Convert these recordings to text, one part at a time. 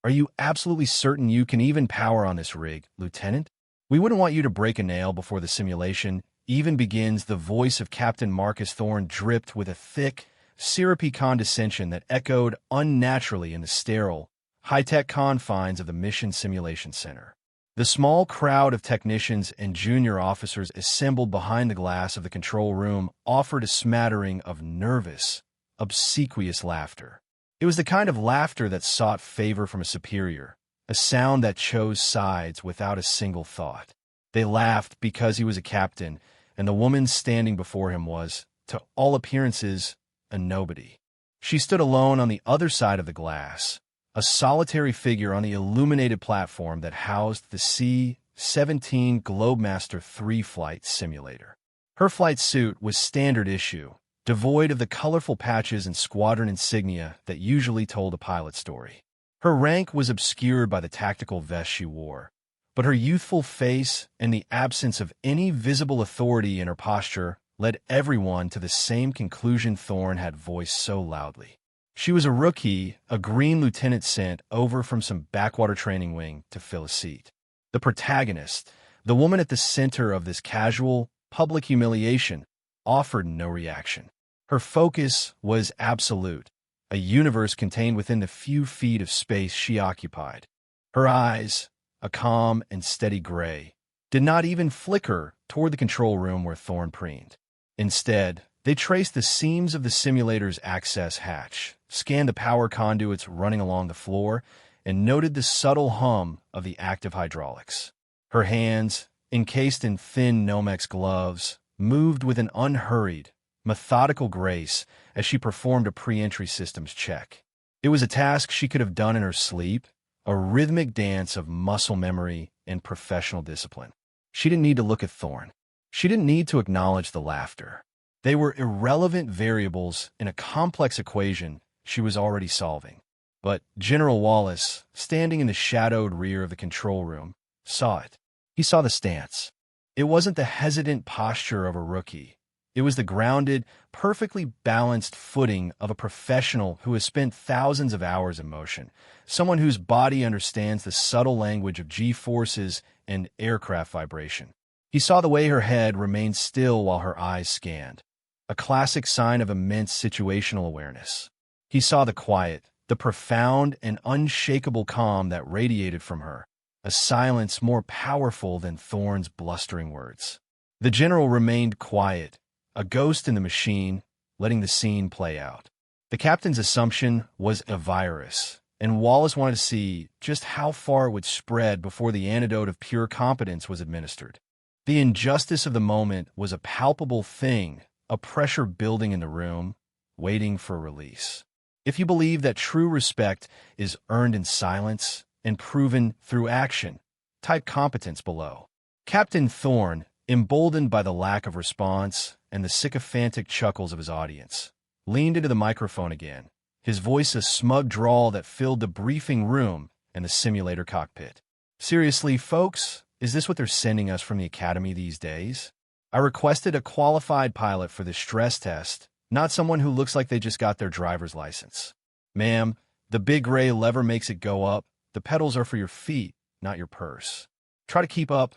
Are you absolutely certain you can even power on this rig, Lieutenant? We wouldn't want you to break a nail before the simulation even begins. The voice of Captain Marcus Thorne dripped with a thick, syrupy condescension that echoed unnaturally in the sterile, high-tech confines of the Mission Simulation Center. The small crowd of technicians and junior officers assembled behind the glass of the control room offered a smattering of nervous, obsequious laughter. It was the kind of laughter that sought favor from a superior, a sound that chose sides without a single thought. They laughed because he was a captain, and the woman standing before him was, to all appearances, a nobody. She stood alone on the other side of the glass, a solitary figure on the illuminated platform that housed the C-17 Globemaster III flight simulator. Her flight suit was standard issue, devoid of the colorful patches and squadron insignia that usually told a pilot story. Her rank was obscured by the tactical vest she wore, but her youthful face and the absence of any visible authority in her posture led everyone to the same conclusion Thorne had voiced so loudly. She was a rookie, a green lieutenant sent over from some backwater training wing to fill a seat. The protagonist, the woman at the center of this casual, public humiliation, offered no reaction. Her focus was absolute, a universe contained within the few feet of space she occupied. Her eyes, a calm and steady gray, did not even flicker toward the control room where Thorne preened. Instead, they traced the seams of the simulator's access hatch, scanned the power conduits running along the floor, and noted the subtle hum of the active hydraulics. Her hands, encased in thin Nomex gloves, moved with an unhurried, methodical grace as she performed a pre-entry systems check. It was a task she could have done in her sleep, a rhythmic dance of muscle memory and professional discipline. She didn't need to look at Thorne. She didn't need to acknowledge the laughter. They were irrelevant variables in a complex equation she was already solving. But General Wallace, standing in the shadowed rear of the control room, saw it. He saw the stance. It wasn't the hesitant posture of a rookie. It was the grounded, perfectly balanced footing of a professional who has spent thousands of hours in motion, someone whose body understands the subtle language of G-forces and aircraft vibration. He saw the way her head remained still while her eyes scanned, a classic sign of immense situational awareness. He saw the quiet, the profound and unshakable calm that radiated from her, a silence more powerful than Thorne's blustering words. The general remained quiet, a ghost in the machine, letting the scene play out. The captain's assumption was a virus, and Wallace wanted to see just how far it would spread before the antidote of pure competence was administered. The injustice of the moment was a palpable thing, a pressure building in the room, waiting for release. If you believe that true respect is earned in silence and proven through action, type competence below. Captain Thorne, emboldened by the lack of response and the sycophantic chuckles of his audience, leaned into the microphone again, his voice a smug drawl that filled the briefing room and the simulator cockpit. Seriously, folks, is this what they're sending us from the academy these days? I requested a qualified pilot for this stress test, not someone who looks like they just got their driver's license. Ma'am, the big gray lever makes it go up. The pedals are for your feet, not your purse. Try to keep up.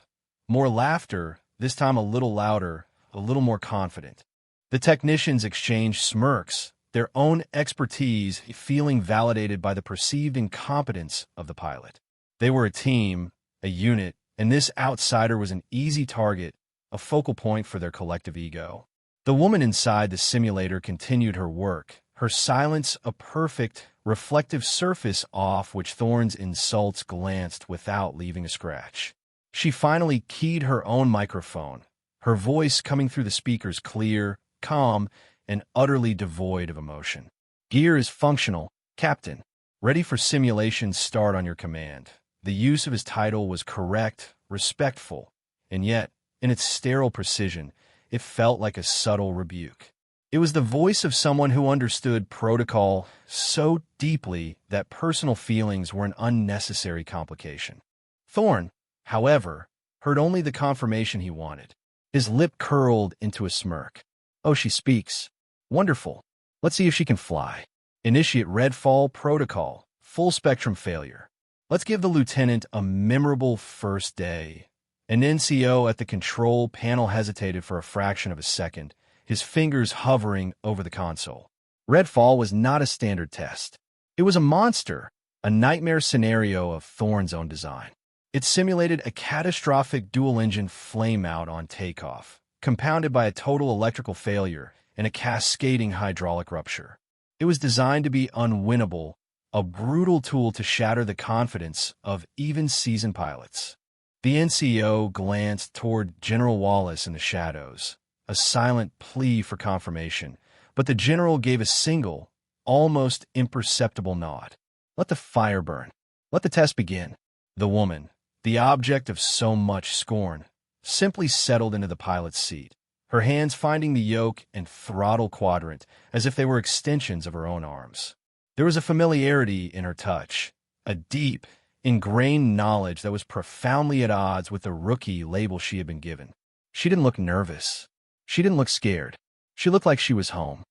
More laughter, this time a little louder, a little more confident. The technicians exchanged smirks, their own expertise feeling validated by the perceived incompetence of the pilot. They were a team, a unit, and this outsider was an easy target, a focal point for their collective ego. The woman inside the simulator continued her work, her silence a perfect, reflective surface off which Thorne's insults glanced without leaving a scratch. She finally keyed her own microphone, her voice coming through the speakers clear, calm, and utterly devoid of emotion. Gear is functional, Captain. Ready for simulation start on your command. The use of his title was correct, respectful, and yet, in its sterile precision, it felt like a subtle rebuke. It was the voice of someone who understood protocol so deeply that personal feelings were an unnecessary complication. Thorne, however, heard only the confirmation he wanted. His lip curled into a smirk. Oh, she speaks. Wonderful. Let's see if she can fly. Initiate Redfall protocol. Full spectrum failure. Let's give the lieutenant a memorable first day. An NCO at the control panel hesitated for a fraction of a second, his fingers hovering over the console. Redfall was not a standard test. It was a monster, a nightmare scenario of Thorne's own design. It simulated a catastrophic dual-engine flameout on takeoff, compounded by a total electrical failure and a cascading hydraulic rupture. It was designed to be unwinnable, a brutal tool to shatter the confidence of even seasoned pilots. The NCO glanced toward General Wallace in the shadows, a silent plea for confirmation, but the general gave a single, almost imperceptible nod. Let the fire burn. Let the test begin. The woman, the object of so much scorn, simply settled into the pilot's seat, her hands finding the yoke and throttle quadrant as if they were extensions of her own arms. There was a familiarity in her touch, a deep, ingrained knowledge that was profoundly at odds with the rookie label she had been given. She didn't look nervous. She didn't look scared. She looked like she was home.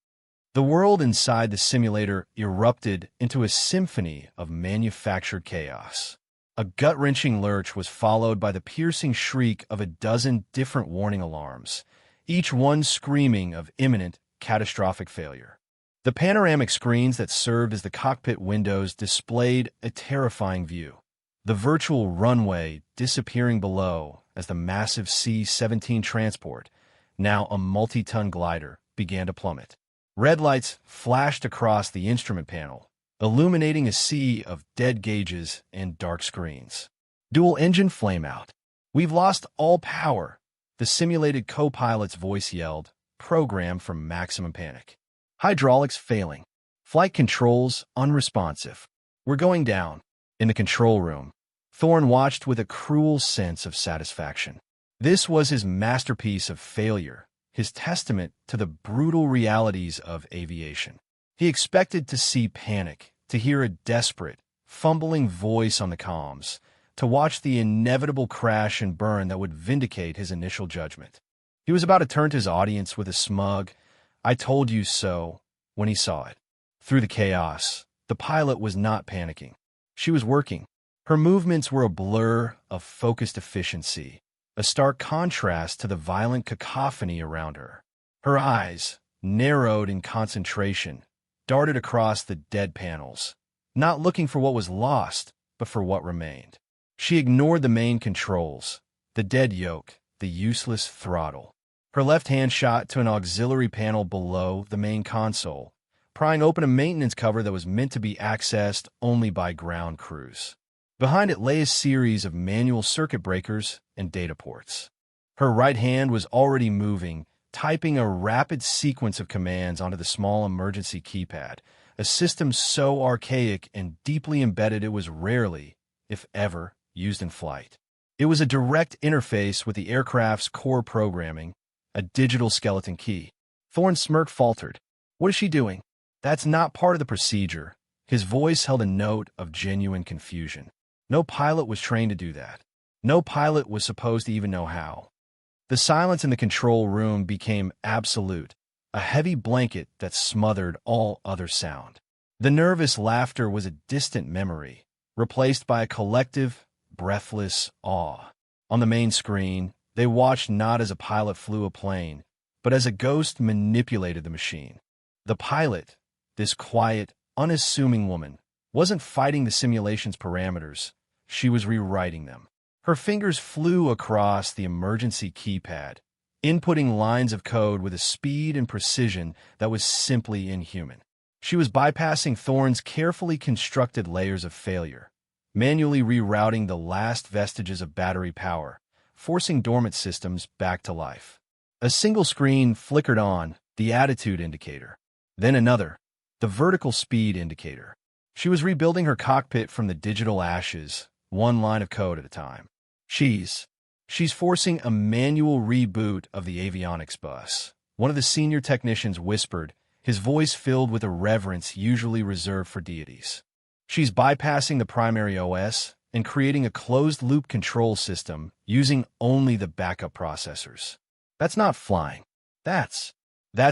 The world inside the simulator erupted into a symphony of manufactured chaos. A gut-wrenching lurch was followed by the piercing shriek of a dozen different warning alarms, each one screaming of imminent, catastrophic failure. The panoramic screens that served as the cockpit windows displayed a terrifying view. The virtual runway disappearing below as the massive C-17 transport, now a multi-ton glider, began to plummet. Red lights flashed across the instrument panel, illuminating a sea of dead gauges and dark screens. Dual-engine flameout. We've lost all power, the simulated co-pilot's voice yelled, programmed for maximum panic. Hydraulics failing. Flight controls unresponsive. We're going down. In the control room, Thorne watched with a cruel sense of satisfaction. This was his masterpiece of failure, his testament to the brutal realities of aviation. He expected to see panic, to hear a desperate, fumbling voice on the comms, to watch the inevitable crash and burn that would vindicate his initial judgment. He was about to turn to his audience with a smug, "I told you so," when he saw it. Through the chaos, the pilot was not panicking. She was working. Her movements were a blur of focused efficiency, a stark contrast to the violent cacophony around her. Her eyes, narrowed in concentration, darted across the dead panels, not looking for what was lost, but for what remained. She ignored the main controls, the dead yoke, the useless throttle. Her left hand shot to an auxiliary panel below the main console, prying open a maintenance cover that was meant to be accessed only by ground crews. Behind it lay a series of manual circuit breakers and data ports. Her right hand was already moving, typing a rapid sequence of commands onto the small emergency keypad, a system so archaic and deeply embedded it was rarely, if ever, used in flight. It was a direct interface with the aircraft's core programming, a digital skeleton key. Thorne's smirk faltered. "What is she doing?" "That's not part of the procedure." His voice held a note of genuine confusion. No pilot was trained to do that. No pilot was supposed to even know how. The silence in the control room became absolute, a heavy blanket that smothered all other sound. The nervous laughter was a distant memory, replaced by a collective, breathless awe. On the main screen, they watched not as a pilot flew a plane, but as a ghost manipulated the machine. The pilot, this quiet, unassuming woman, wasn't fighting the simulation's parameters. She was rewriting them. Her fingers flew across the emergency keypad, inputting lines of code with a speed and precision that was simply inhuman. She was bypassing Thorne's carefully constructed layers of failure, manually rerouting the last vestiges of battery power, forcing dormant systems back to life. A single screen flickered on, the attitude indicator. Then another, the vertical speed indicator. She was rebuilding her cockpit from the digital ashes, one line of code at a time. She's forcing a manual reboot of the avionics bus. One of the senior technicians whispered, his voice filled with a reverence usually reserved for deities. She's bypassing the primary OS and creating a closed-loop control system using only the backup processors. That's not flying. That's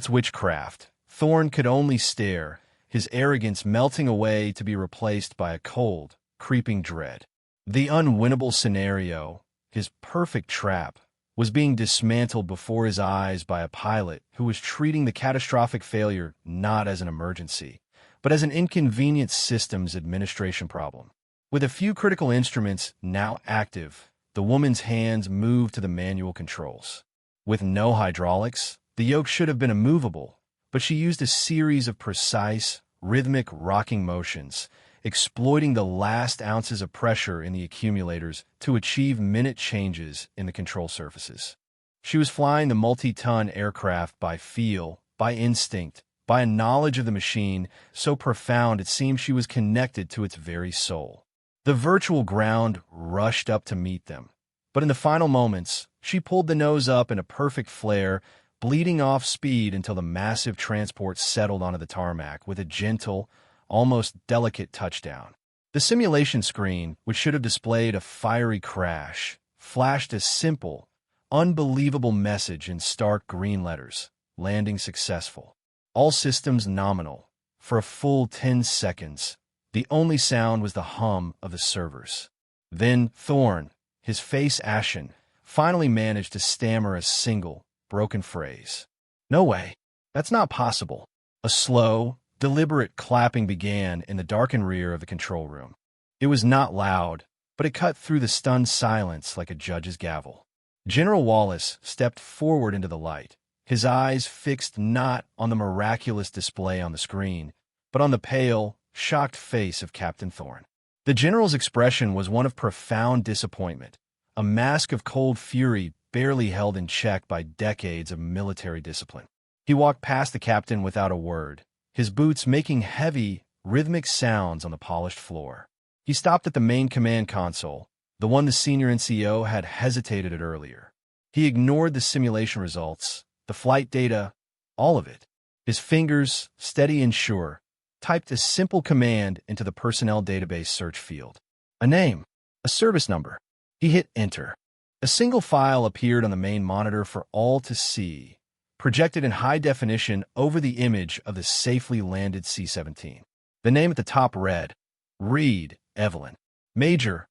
witchcraft. Thorne could only stare, his arrogance melting away to be replaced by a cold, creeping dread. The unwinnable scenario, his perfect trap, was being dismantled before his eyes by a pilot who was treating the catastrophic failure not as an emergency, but as an inconvenient systems administration problem. With a few critical instruments now active, the woman's hands moved to the manual controls. With no hydraulics, the yoke should have been immovable, but she used a series of precise, rhythmic rocking motions, exploiting the last ounces of pressure in the accumulators to achieve minute changes in the control surfaces. She was flying the multi-ton aircraft by feel, by instinct, by a knowledge of the machine so profound it seemed she was connected to its very soul. The virtual ground rushed up to meet them, but in the final moments, she pulled the nose up in a perfect flare, bleeding off speed until the massive transport settled onto the tarmac with a gentle, almost delicate touchdown. The simulation screen, which should have displayed a fiery crash, flashed a simple, unbelievable message in stark green letters: landing successful. All systems nominal. For a full 10 seconds, the only sound was the hum of the servers. Then Thorne, his face ashen, finally managed to stammer a single, broken phrase. "No way. That's not possible." A slow, deliberate clapping began in the darkened rear of the control room. It was not loud, but it cut through the stunned silence like a judge's gavel. General Wallace stepped forward into the light, his eyes fixed not on the miraculous display on the screen, but on the pale, shocked face of Captain Thorne. The general's expression was one of profound disappointment, a mask of cold fury barely held in check by decades of military discipline. He walked past the captain without a word, his boots making heavy, rhythmic sounds on the polished floor. He stopped at the main command console, the one the senior NCO had hesitated at earlier. He ignored the simulation results, the flight data, all of it. His fingers, steady and sure, typed a simple command into the personnel database search field. A name, a service number. He hit enter. A single file appeared on the main monitor for all to see, projected in high definition over the image of the safely landed C-17. The name at the top read, Reed Evelyn. Major.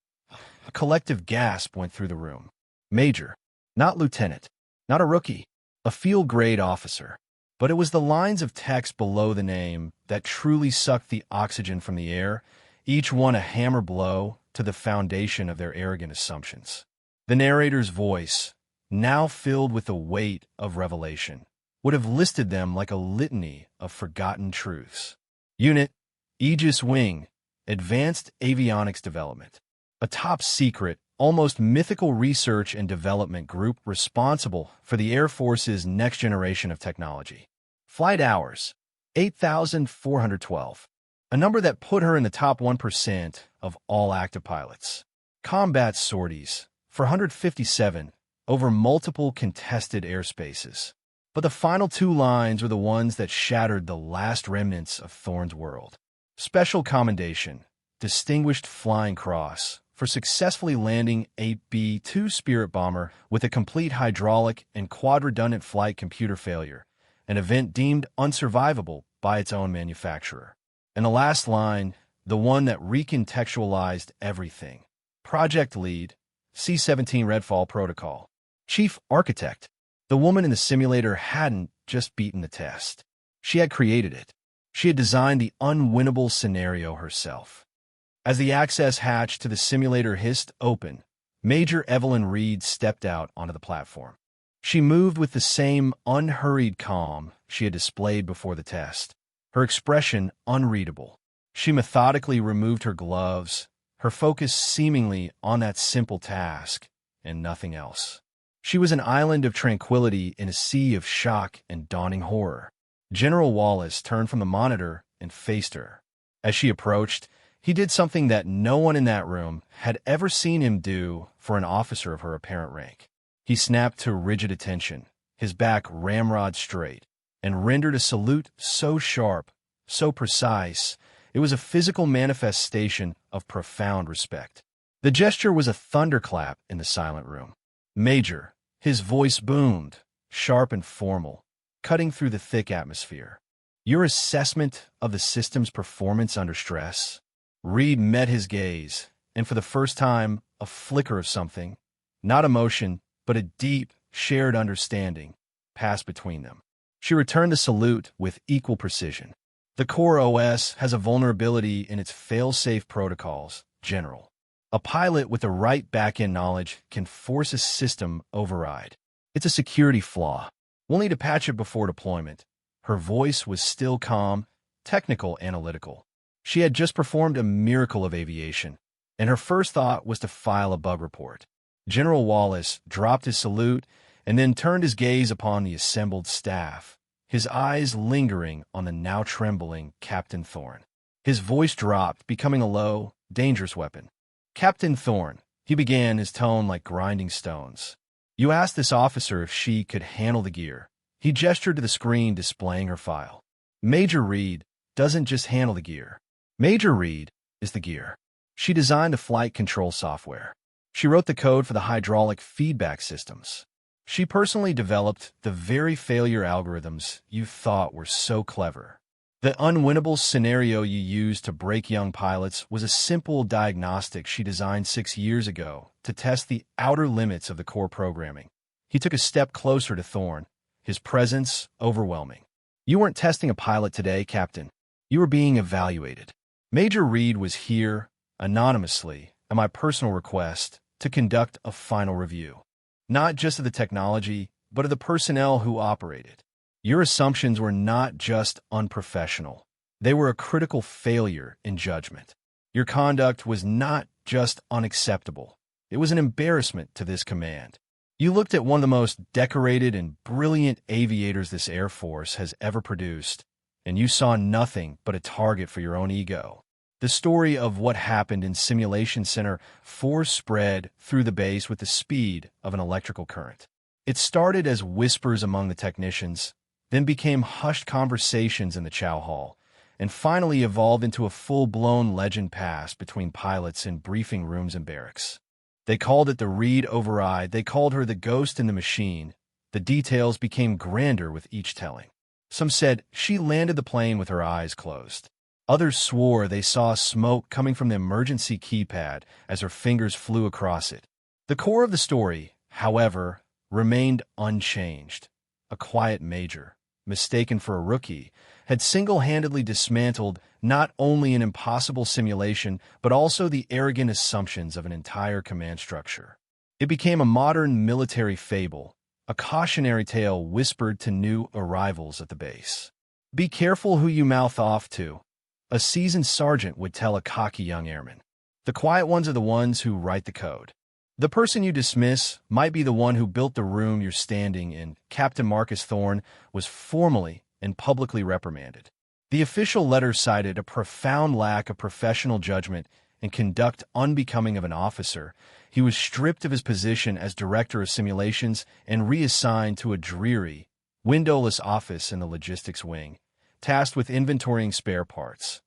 A collective gasp went through the room. Major. Not lieutenant. Not a rookie. A field-grade officer. But it was the lines of text below the name that truly sucked the oxygen from the air, each one a hammer blow to the foundation of their arrogant assumptions. The narrator's voice, now filled with the weight of revelation, would have listed them like a litany of forgotten truths. Unit, Aegis Wing, Advanced Avionics Development. A top-secret, almost mythical research and development group responsible for the Air Force's next generation of technology. Flight hours, 8,412, a number that put her in the top 1% of all active pilots. Combat sorties, 457, over multiple contested airspaces. But the final two lines were the ones that shattered the last remnants of Thorne's world. Special Commendation, Distinguished Flying Cross, for successfully landing a B-2 Spirit bomber with a complete hydraulic and quad-redundant flight computer failure, an event deemed unsurvivable by its own manufacturer. And the last line, the one that recontextualized everything. Project Lead, C-17 Redfall Protocol. Chief Architect. The woman in the simulator hadn't just beaten the test. She had created it. She had designed the unwinnable scenario herself. As the access hatch to the simulator hissed open, Major Evelyn Reed stepped out onto the platform. She moved with the same unhurried calm she had displayed before the test, her expression unreadable. She methodically removed her gloves, her focus seemingly on that simple task and nothing else. She was an island of tranquility in a sea of shock and dawning horror. General Wallace turned from the monitor and faced her. As she approached, he did something that no one in that room had ever seen him do for an officer of her apparent rank. He snapped to rigid attention, his back ramrod straight, and rendered a salute so sharp, so precise, it was a physical manifestation of profound respect. The gesture was a thunderclap in the silent room. Major, his voice boomed, sharp and formal, cutting through the thick atmosphere. Your assessment of the system's performance under stress? Reed met his gaze, and for the first time, a flicker of something, not emotion, but a deep, shared understanding, passed between them. She returned the salute with equal precision. The core OS has a vulnerability in its fail-safe protocols, General. A pilot with the right back-end knowledge can force a system override. It's a security flaw. We'll need to patch it before deployment. Her voice was still calm, technical, analytical. She had just performed a miracle of aviation, and her first thought was to file a bug report. General Wallace dropped his salute and then turned his gaze upon the assembled staff, his eyes lingering on the now trembling Captain Thorne. His voice dropped, becoming a low, dangerous weapon. "Captain Thorne," he began, his tone like grinding stones. "You asked this officer if she could handle the gear." He gestured to the screen displaying her file. "Major Reed doesn't just handle the gear. Major Reed is the gear. She designed the flight control software. She wrote the code for the hydraulic feedback systems. She personally developed the very failure algorithms you thought were so clever. The unwinnable scenario you used to break young pilots was a simple diagnostic she designed 6 years ago to test the outer limits of the core programming." He took a step closer to Thorne, his presence overwhelming. "You weren't testing a pilot today, Captain. You were being evaluated. Major Reed was here, anonymously, at my personal request, to conduct a final review. Not just of the technology, but of the personnel who operated. Your assumptions were not just unprofessional. They were a critical failure in judgment. Your conduct was not just unacceptable. It was an embarrassment to this command. You looked at one of the most decorated and brilliant aviators this Air Force has ever produced, and you saw nothing but a target for your own ego." The story of what happened in Simulation Center 4 spread through the base with the speed of an electrical current. It started as whispers among the technicians, then became hushed conversations in the chow hall, and finally evolved into a full-blown legend passed between pilots in briefing rooms and barracks. They called it the Reed override. They called her the ghost in the machine. The details became grander with each telling. Some said she landed the plane with her eyes closed. Others swore they saw smoke coming from the emergency keypad as her fingers flew across it. The core of the story, however, remained unchanged. A quiet major, mistaken for a rookie, had single-handedly dismantled not only an impossible simulation, but also the arrogant assumptions of an entire command structure. It became a modern military fable, a cautionary tale whispered to new arrivals at the base. "Be careful who you mouth off to," a seasoned sergeant would tell a cocky young airman. "The quiet ones are the ones who write the code. The person you dismiss might be the one who built the room you're standing in." Captain Marcus Thorne was formally and publicly reprimanded. The official letter cited a profound lack of professional judgment and conduct unbecoming of an officer. He was stripped of his position as director of simulations and reassigned to a dreary, windowless office in the logistics wing, tasked with inventorying spare parts.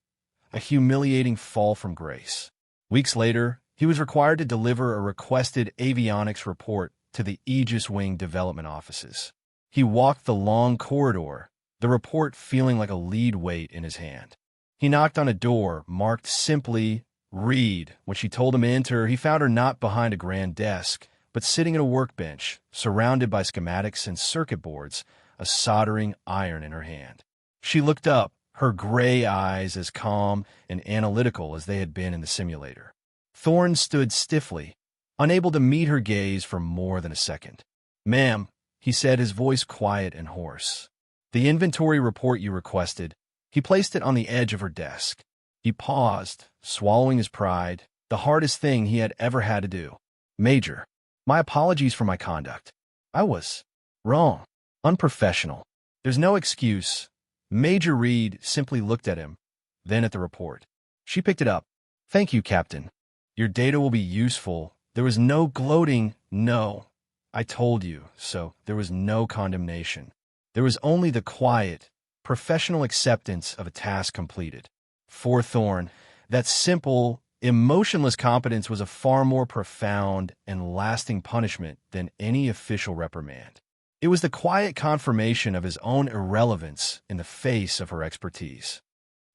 A humiliating fall from grace. Weeks later, he was required to deliver a requested avionics report to the Aegis Wing development offices. He walked the long corridor, the report feeling like a lead weight in his hand. He knocked on a door marked simply "Reed." When she told him to enter, he found her not behind a grand desk, but sitting at a workbench, surrounded by schematics and circuit boards, a soldering iron in her hand. She looked up, her gray eyes as calm and analytical as they had been in the simulator. Thorne stood stiffly, unable to meet her gaze for more than a second. "Ma'am," he said, his voice quiet and hoarse. "The inventory report you requested." He placed it on the edge of her desk. He paused, swallowing his pride, the hardest thing he had ever had to do. "Major, my apologies for my conduct. I was wrong, unprofessional. There's no excuse." Major Reed simply looked at him, then at the report. She picked it up. "Thank you, Captain. Your data will be useful." There was no gloating. "No, I told you so." There was no condemnation. There was only the quiet, professional acceptance of a task completed. For Thorne, that simple, emotionless competence was a far more profound and lasting punishment than any official reprimand. It was the quiet confirmation of his own irrelevance in the face of her expertise.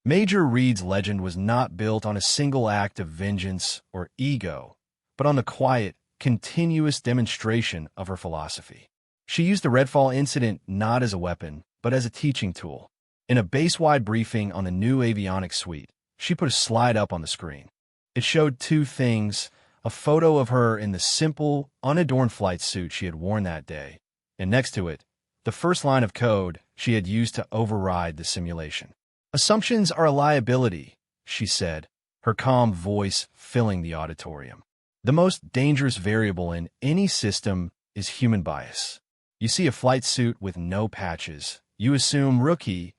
Major Reed's legend was not built on a single act of vengeance or ego, but on the quiet, continuous demonstration of her philosophy. She used the Redfall incident not as a weapon, but as a teaching tool. In a base-wide briefing on the new avionics suite, she put a slide up on the screen. It showed two things: a photo of her in the simple, unadorned flight suit she had worn that day, and next to it, the first line of code she had used to override the simulation. "Assumptions are a liability," she said, her calm voice filling the auditorium. "The most dangerous variable in any system is human bias. You see a flight suit with no patches, you assume rookie.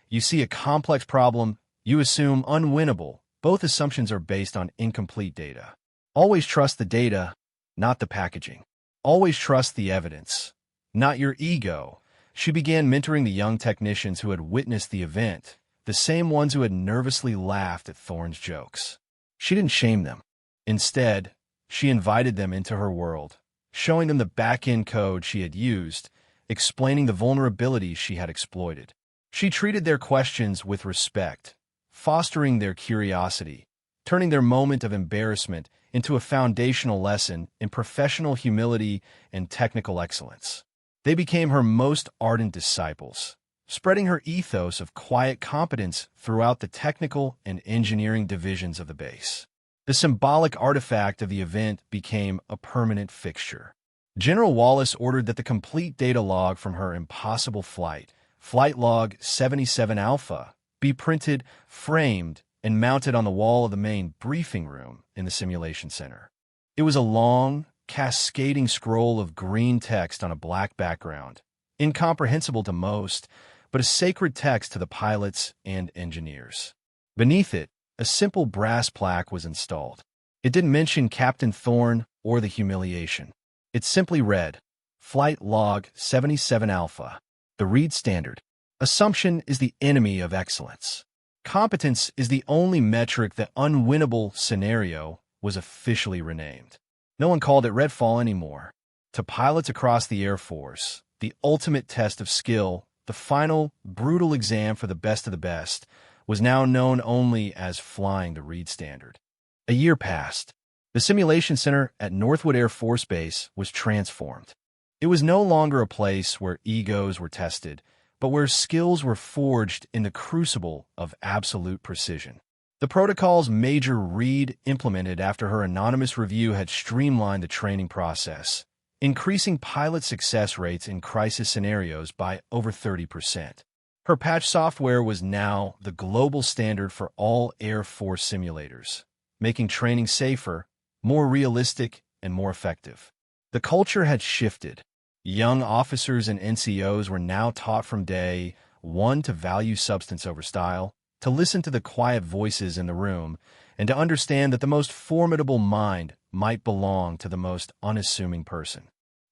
You see a complex problem, you assume unwinnable. Both assumptions are based on incomplete data. Always trust the data, not the packaging. Always trust the evidence, not your ego." She began mentoring the young technicians who had witnessed the event, the same ones who had nervously laughed at Thorne's jokes. She didn't shame them. Instead, she invited them into her world, showing them the back-end code she had used, explaining the vulnerabilities she had exploited. She treated their questions with respect, fostering their curiosity, turning their moment of embarrassment into a foundational lesson in professional humility and technical excellence. They became her most ardent disciples, spreading her ethos of quiet competence throughout the technical and engineering divisions of the base. The symbolic artifact of the event became a permanent fixture. General Wallace ordered that the complete data log from her impossible flight, Flight Log 77 Alpha, be printed, framed, and mounted on the wall of the main briefing room in the simulation center. It was a long, cascading scroll of green text on a black background, incomprehensible to most, but a sacred text to the pilots and engineers. Beneath it, a simple brass plaque was installed. It didn't mention Captain Thorne or the humiliation. It simply read, "Flight Log 77 Alpha. The Reed Standard. Assumption is the enemy of excellence. Competence is the only metric. The unwinnable scenario was officially renamed." No one called it Redfall anymore. To pilots across the Air Force, the ultimate test of skill, the final, brutal exam for the best of the best, was now known only as flying the Reed Standard. A year passed. The simulation center at Northwood Air Force Base was transformed. It was no longer a place where egos were tested, but where skills were forged in the crucible of absolute precision. The protocols Major Reed implemented after her anonymous review had streamlined the training process, increasing pilot success rates in crisis scenarios by over 30%. Her patch software was now the global standard for all Air Force simulators, making training safer, more realistic, and more effective. The culture had shifted. Young officers and NCOs were now taught from day one to value substance over style, to listen to the quiet voices in the room, and to understand that the most formidable mind might belong to the most unassuming person.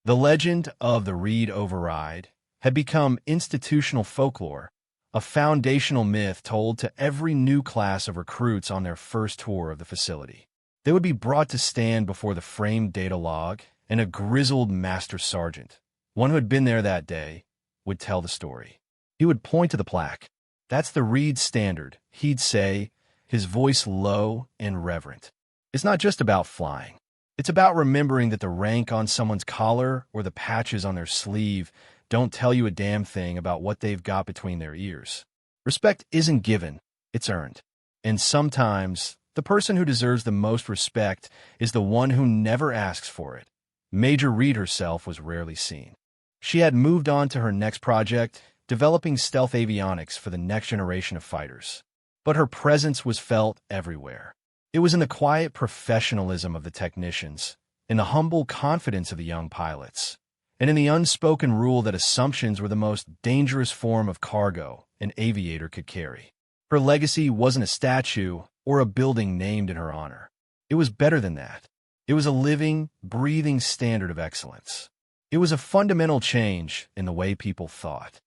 The legend of the Reed Override had become institutional folklore, a foundational myth told to every new class of recruits on their first tour of the facility. They would be brought to stand before the framed data log, and a grizzled master sergeant, one who had been there that day, would tell the story. He would point to the plaque. "That's the Reed Standard," he'd say, his voice low and reverent. "It's not just about flying. It's about remembering that the rank on someone's collar or the patches on their sleeve don't tell you a damn thing about what they've got between their ears. Respect isn't given, it's earned. And sometimes, the person who deserves the most respect is the one who never asks for it." Major Reed herself was rarely seen. She had moved on to her next project, developing stealth avionics for the next generation of fighters. But her presence was felt everywhere. It was in the quiet professionalism of the technicians, in the humble confidence of the young pilots, and in the unspoken rule that assumptions were the most dangerous form of cargo an aviator could carry. Her legacy wasn't a statue or a building named in her honor. It was better than that. It was a living, breathing standard of excellence. It was a fundamental change in the way people thought.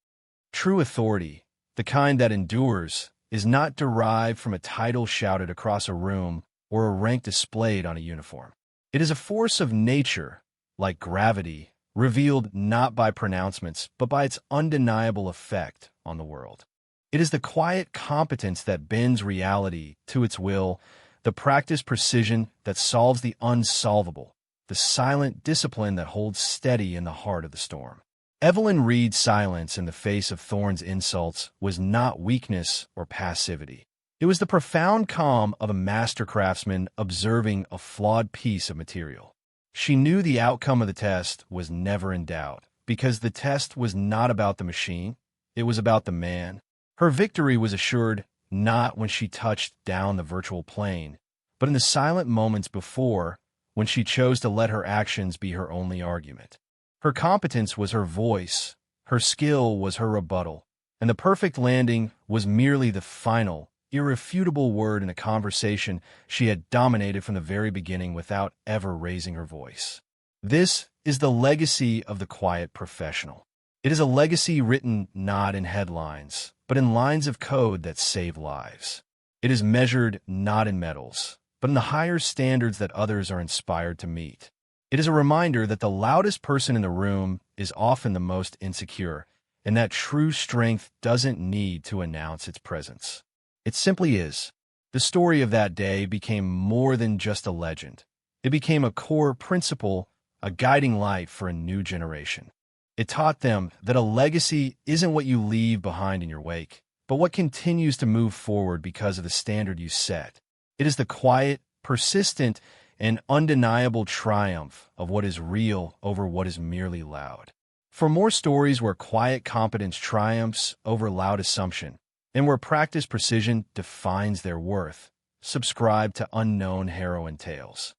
True authority, the kind that endures, is not derived from a title shouted across a room or a rank displayed on a uniform. It is a force of nature, like gravity, revealed not by pronouncements but by its undeniable effect on the world. It is the quiet competence that bends reality to its will, the practiced precision that solves the unsolvable, the silent discipline that holds steady in the heart of the storm. Evelyn Reed's silence in the face of Thorne's insults was not weakness or passivity. It was the profound calm of a master craftsman observing a flawed piece of material. She knew the outcome of the test was never in doubt, because the test was not about the machine, it was about the man. Her victory was assured not when she touched down the virtual plane, but in the silent moments before, when she chose to let her actions be her only argument. Her competence was her voice, her skill was her rebuttal, and the perfect landing was merely the final, irrefutable word in a conversation she had dominated from the very beginning without ever raising her voice. This is the legacy of the quiet professional. It is a legacy written not in headlines, but in lines of code that save lives. It is measured not in medals, but in the higher standards that others are inspired to meet. It is a reminder that the loudest person in the room is often the most insecure, and that true strength doesn't need to announce its presence. It simply is. The story of that day became more than just a legend. It became a core principle, a guiding light for a new generation. It taught them that a legacy isn't what you leave behind in your wake, but what continues to move forward because of the standard you set. It is the quiet, persistent, and undeniable triumph of what is real over what is merely loud. For more stories where quiet competence triumphs over loud assumption, and where practiced precision defines their worth, subscribe to Unknown Heroine Tales.